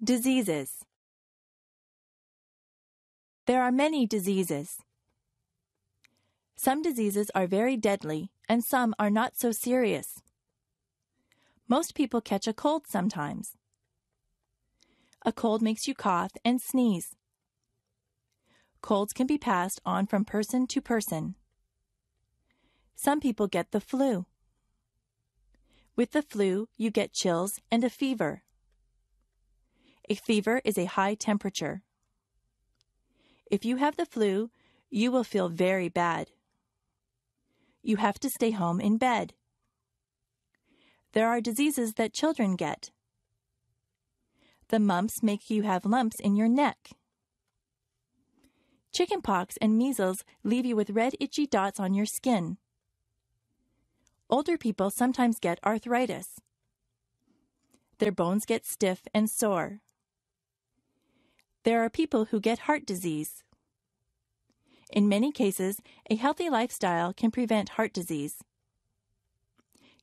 Diseases. There are many diseases. Some diseases are very deadly and some are not so serious. Most people catch a cold sometimes. A cold makes you cough and sneeze. Colds can be passed on from person to person. Some people get the flu. With the flu, you get chills and a fever. A fever is a high temperature. If you have the flu, you will feel very bad. You have to stay home in bed. There are diseases that children get. The mumps make you have lumps in your neck. Chickenpox and measles leave you with red itchy dots on your skin. Older people sometimes get arthritis. Their bones get stiff and sore. There are people who get heart disease. In many cases, a healthy lifestyle can prevent heart disease.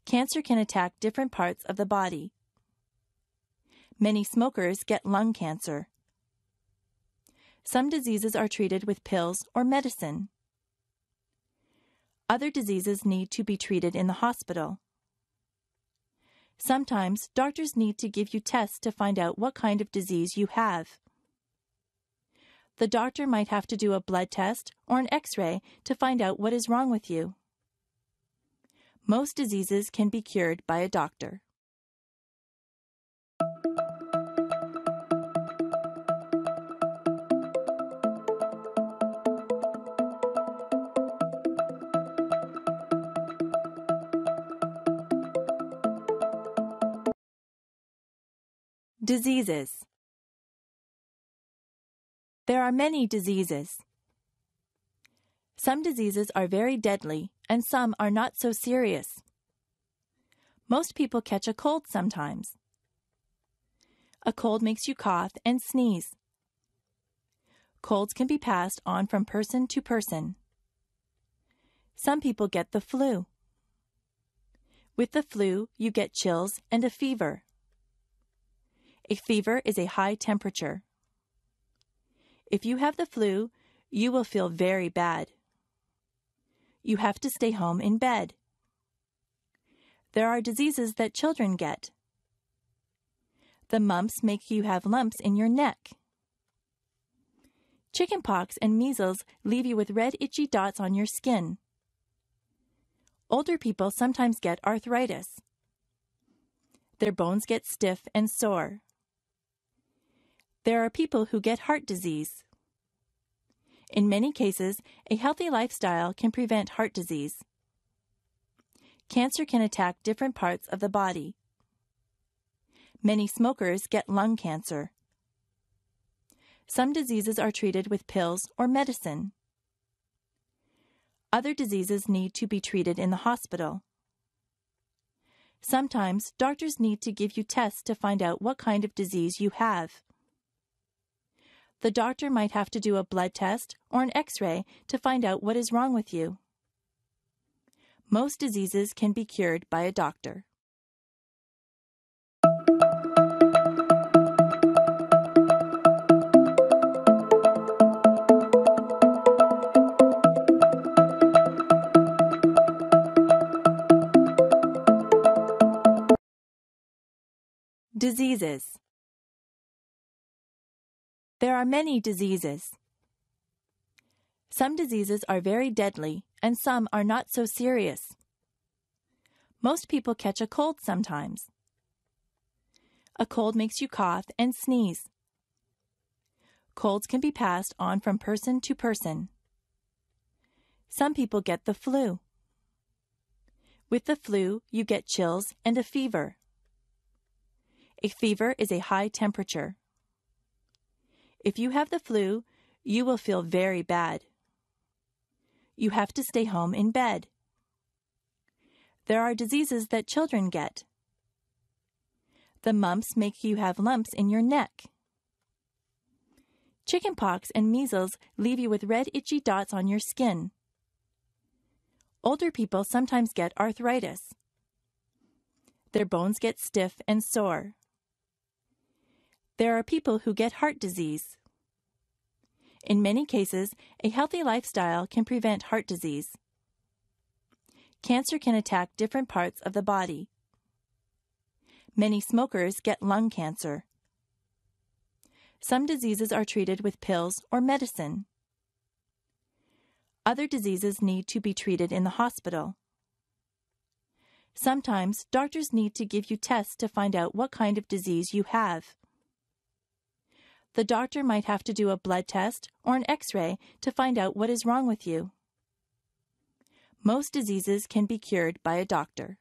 Cancer can attack different parts of the body. Many smokers get lung cancer. Some diseases are treated with pills or medicine. Other diseases need to be treated in the hospital. Sometimes doctors need to give you tests to find out what kind of disease you have. The doctor might have to do a blood test or an X-ray to find out what is wrong with you. Most diseases can be cured by a doctor. Diseases. There are many diseases. Some diseases are very deadly and some are not so serious. Most people catch a cold sometimes. A cold makes you cough and sneeze. Colds can be passed on from person to person. Some people get the flu. With the flu, you get chills and a fever. A fever is a high temperature. If you have the flu, you will feel very bad. You have to stay home in bed. There are diseases that children get. The mumps make you have lumps in your neck. Chickenpox and measles leave you with red itchy dots on your skin. Older people sometimes get arthritis. Their bones get stiff and sore. There are people who get heart disease. In many cases, a healthy lifestyle can prevent heart disease. Cancer can attack different parts of the body. Many smokers get lung cancer. Some diseases are treated with pills or medicine. Other diseases need to be treated in the hospital. Sometimes doctors need to give you tests to find out what kind of disease you have. The doctor might have to do a blood test or an X-ray to find out what is wrong with you. Most diseases can be cured by a doctor. Diseases. There are many diseases. Some diseases are very deadly and some are not so serious. Most people catch a cold sometimes. A cold makes you cough and sneeze. Colds can be passed on from person to person. Some people get the flu. With the flu, you get chills and a fever. A fever is a high temperature. If you have the flu, you will feel very bad. You have to stay home in bed. There are diseases that children get. The mumps make you have lumps in your neck. Chickenpox and measles leave you with red itchy dots on your skin. Older people sometimes get arthritis. Their bones get stiff and sore. There are people who get heart disease. In many cases, a healthy lifestyle can prevent heart disease. Cancer can attack different parts of the body. Many smokers get lung cancer. Some diseases are treated with pills or medicine. Other diseases need to be treated in the hospital. Sometimes doctors need to give you tests to find out what kind of disease you have. The doctor might have to do a blood test or an X-ray to find out what is wrong with you. Most diseases can be cured by a doctor.